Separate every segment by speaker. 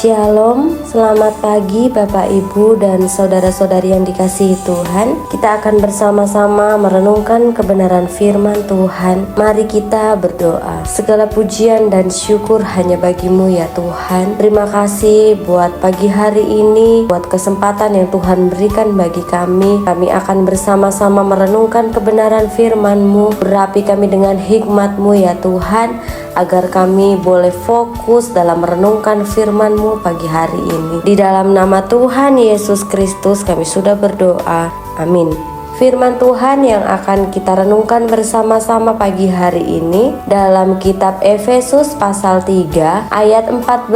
Speaker 1: Shalom, selamat pagi Bapak Ibu dan saudara-saudari yang dikasihi Tuhan. Kita akan bersama-sama merenungkan kebenaran firman Tuhan. Mari kita berdoa. Segala pujian dan syukur hanya bagi-Mu ya Tuhan. Terima kasih buat pagi hari ini, buat kesempatan yang Tuhan berikan bagi kami. Kami akan bersama-sama merenungkan kebenaran firman-Mu. Berapi kami dengan hikmat-Mu ya Tuhan, agar kami boleh fokus dalam merenungkan firman-Mu pagi hari ini. Di dalam nama Tuhan Yesus Kristus kami sudah berdoa. Amin. Firman Tuhan yang akan kita renungkan bersama-sama pagi hari ini dalam kitab Efesus pasal 3 ayat 14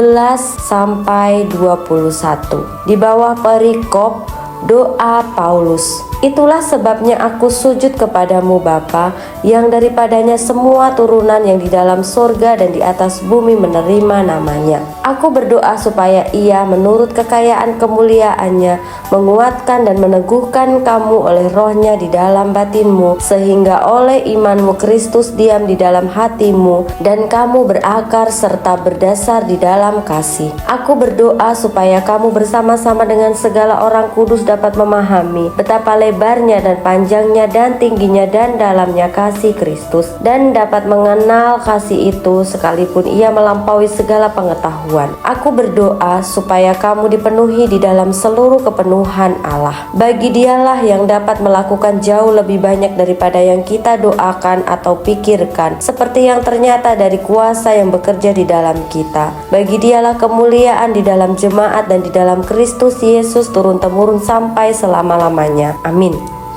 Speaker 1: sampai 21. Di bawah perikop doa Paulus. Itulah sebabnya aku sujud kepadamu Bapa, yang daripadanya semua turunan yang di dalam sorga dan di atas bumi menerima namanya. Aku berdoa supaya ia menurut kekayaan kemuliaannya menguatkan dan meneguhkan kamu oleh rohnya di dalam batinmu, sehingga oleh imanmu Kristus diam di dalam hatimu dan kamu berakar serta berdasar di dalam kasih. Aku berdoa supaya kamu bersama-sama dengan segala orang kudus dapat memahami betapa lebarnya dan panjangnya dan tingginya dan dalamnya kasih Kristus, dan dapat mengenal kasih itu sekalipun ia melampaui segala pengetahuan. Aku berdoa supaya kamu dipenuhi di dalam seluruh kepenuhan Allah. Bagi Dialah yang dapat melakukan jauh lebih banyak daripada yang kita doakan atau pikirkan, seperti yang ternyata dari kuasa yang bekerja di dalam kita. Bagi Dialah kemuliaan di dalam jemaat dan di dalam Kristus Yesus turun-temurun sampai selama-lamanya. Amin.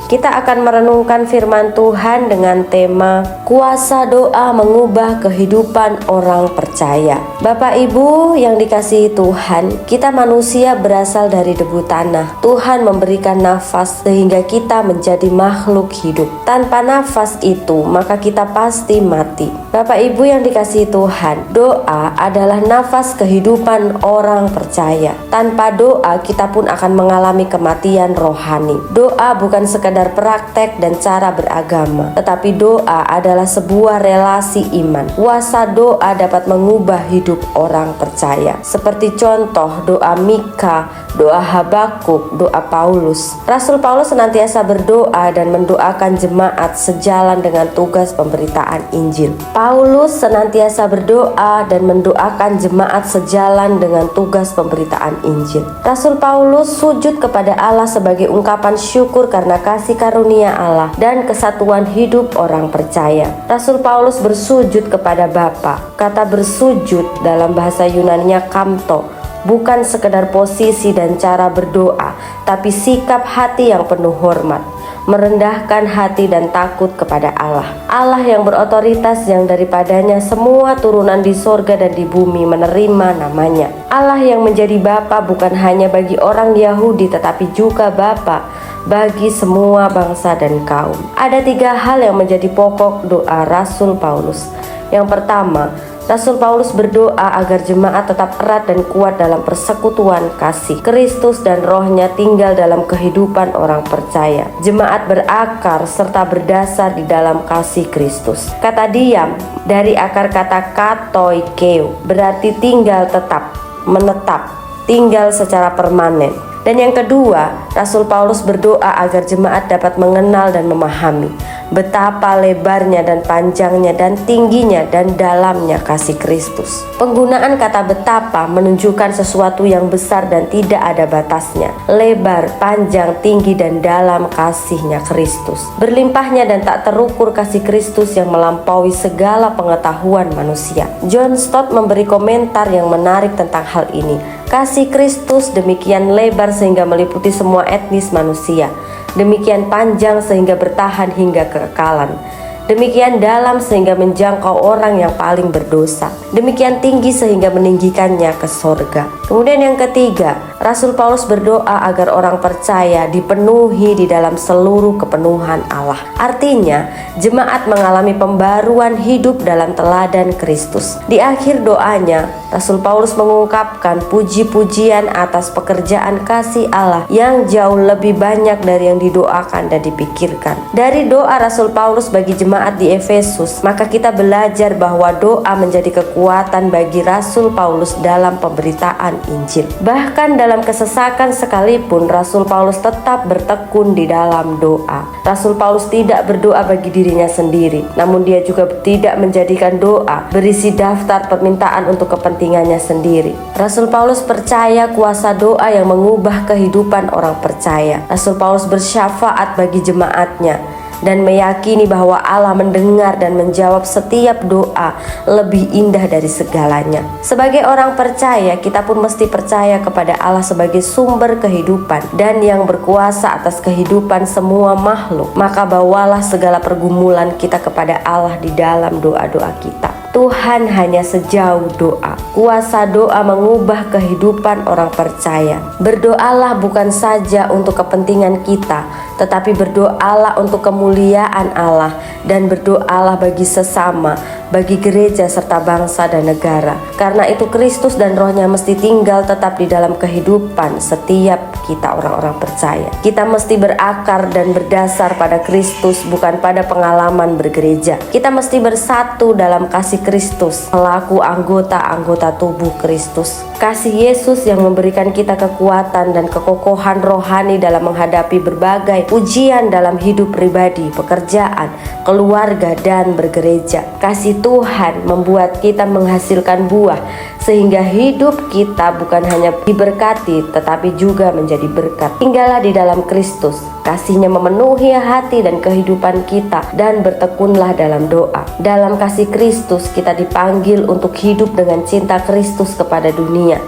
Speaker 1: Kita akan merenungkan firman Tuhan dengan tema kuasa doa mengubah kehidupan orang percaya. Bapak Ibu yang dikasihi Tuhan, kita manusia berasal dari debu tanah. Tuhan memberikan nafas sehingga kita menjadi makhluk hidup. Tanpa nafas itu, maka kita pasti mati. Bapak Ibu yang dikasihi Tuhan, doa adalah nafas kehidupan orang percaya. Tanpa doa, kita pun akan mengalami kematian rohani. Doa bukan sekadar praktek dan cara beragama, tetapi doa adalah sebuah relasi iman. Kuasa doa dapat mengubah hidup orang percaya. Seperti contoh doa Mika, doa Habakuk, doa Paulus. Rasul Paulus senantiasa berdoa dan mendoakan jemaat sejalan dengan tugas pemberitaan Injil. Paulus senantiasa berdoa dan mendoakan jemaat sejalan dengan tugas pemberitaan Injil. Rasul Paulus sujud kepada Allah sebagai ungkapan syukur karena kasih karunia Allah dan kesatuan hidup orang percaya. Rasul Paulus bersujud kepada Bapa. Kata bersujud dalam bahasa Yunaninya kamto, bukan sekedar posisi dan cara berdoa, tapi sikap hati yang penuh hormat, merendahkan hati dan takut kepada Allah. Allah yang berotoritas, yang daripadanya semua turunan di sorga dan di bumi menerima namanya. Allah yang menjadi Bapa bukan hanya bagi orang Yahudi, tetapi juga Bapa bagi semua bangsa dan kaum. Ada 3 hal yang menjadi pokok doa Rasul Paulus. Yang pertama, Rasul Paulus berdoa agar jemaat tetap erat dan kuat dalam persekutuan kasih Kristus dan rohnya tinggal dalam kehidupan orang percaya. Jemaat berakar serta berdasar di dalam kasih Kristus. Kata diam dari akar kata katoikeo berarti tinggal tetap, menetap, tinggal secara permanen. Dan yang kedua, Rasul Paulus berdoa agar jemaat dapat mengenal dan memahami betapa lebarnya dan panjangnya dan tingginya dan dalamnya kasih Kristus. Penggunaan kata betapa menunjukkan sesuatu yang besar dan tidak ada batasnya. Lebar, panjang, tinggi dan dalam kasihnya Kristus. Berlimpahnya dan tak terukur kasih Kristus yang melampaui segala pengetahuan manusia. John Stott memberi komentar yang menarik tentang hal ini. Kasih Kristus demikian lebar sehingga meliputi semua etnis manusia, demikian panjang sehingga bertahan hingga kekekalan, demikian dalam sehingga menjangkau orang yang paling berdosa, demikian tinggi sehingga meninggikannya ke sorga. Kemudian yang ketiga, Rasul Paulus berdoa agar orang percaya dipenuhi di dalam seluruh kepenuhan Allah. Artinya, jemaat mengalami pembaruan hidup dalam teladan Kristus. Di akhir doanya, Rasul Paulus mengungkapkan puji-pujian atas pekerjaan kasih Allah yang jauh lebih banyak dari yang didoakan dan dipikirkan. Dari doa Rasul Paulus bagi jemaat di Efesus, maka kita belajar bahwa doa menjadi kekuatan bagi Rasul Paulus dalam pemberitaan Injil. Bahkan dalam kesesakan sekalipun, Rasul Paulus tetap bertekun di dalam doa. Rasul Paulus tidak berdoa bagi dirinya sendiri, namun dia juga tidak menjadikan doa berisi daftar permintaan untuk kepentingannya sendiri. Rasul Paulus percaya kuasa doa yang mengubah kehidupan orang percaya. Rasul Paulus bersyafaat bagi jemaatnya dan meyakini bahwa Allah mendengar dan menjawab setiap doa lebih indah dari segalanya. Sebagai orang percaya, kita pun mesti percaya kepada Allah sebagai sumber kehidupan dan yang berkuasa atas kehidupan semua makhluk. Maka bawalah segala pergumulan kita kepada Allah di dalam doa-doa kita. Tuhan hanya sejauh doa. Kuasa doa mengubah kehidupan orang percaya. Berdoalah bukan saja untuk kepentingan kita, tetapi berdoalah untuk kemuliaan Allah, dan berdoalah bagi sesama, bagi gereja serta bangsa dan negara. Karena itu Kristus dan Roh-Nya mesti tinggal tetap di dalam kehidupan setiap kita orang-orang percaya. Kita mesti berakar dan berdasar pada Kristus, bukan pada pengalaman bergereja. Kita mesti bersatu dalam kasih Kristus, selaku anggota-anggota tubuh Kristus. Kasih Yesus yang memberikan kita kekuatan dan kekokohan rohani dalam menghadapi berbagai ujian dalam hidup pribadi, pekerjaan, keluarga, dan bergereja. Kasih Tuhan membuat kita menghasilkan buah, sehingga hidup kita bukan hanya diberkati tetapi juga menjadi berkat. Tinggallah di dalam Kristus, kasih-Nya memenuhi hati dan kehidupan kita, dan bertekunlah dalam doa. Dalam kasih Kristus kita dipanggil untuk hidup dengan cinta Kristus kepada dunia.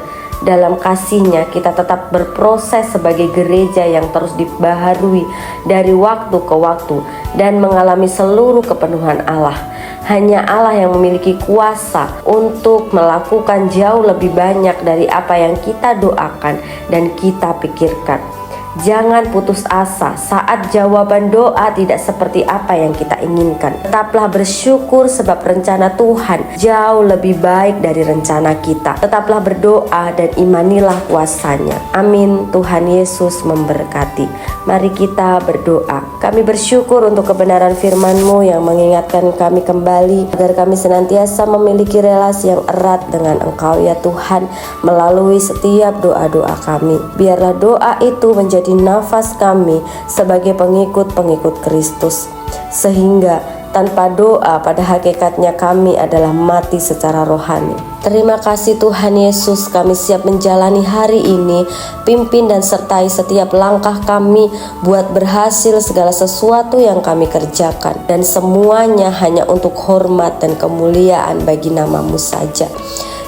Speaker 1: Dalam kasih-Nya kita tetap berproses sebagai gereja yang terus dibaharui dari waktu ke waktu dan mengalami seluruh kepenuhan Allah. Hanya Allah yang memiliki kuasa untuk melakukan jauh lebih banyak dari apa yang kita doakan dan kita pikirkan. Jangan putus asa saat jawaban doa tidak seperti apa yang kita inginkan. Tetaplah bersyukur sebab rencana Tuhan jauh lebih baik dari rencana kita. Tetaplah berdoa dan imanilah kuasa-Nya. Amin. Tuhan Yesus memberkati. Mari kita berdoa. Kami bersyukur untuk kebenaran firman-Mu yang mengingatkan kami kembali agar kami senantiasa memiliki relasi yang erat dengan Engkau ya Tuhan, melalui setiap doa-doa kami. Biarlah doa itu menjadi nafas kami sebagai pengikut-pengikut Kristus, sehingga tanpa doa pada hakikatnya kami adalah mati secara rohani. Terima kasih Tuhan Yesus, kami siap menjalani hari ini. Pimpin dan sertai setiap langkah kami buat berhasil segala sesuatu yang kami kerjakan, dan semuanya hanya untuk hormat dan kemuliaan bagi nama-Mu saja.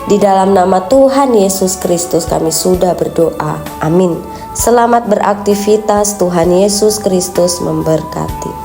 Speaker 1: Di dalam nama Tuhan Yesus Kristus kami sudah berdoa. Amin. Selamat beraktivitas. Tuhan Yesus Kristus memberkati.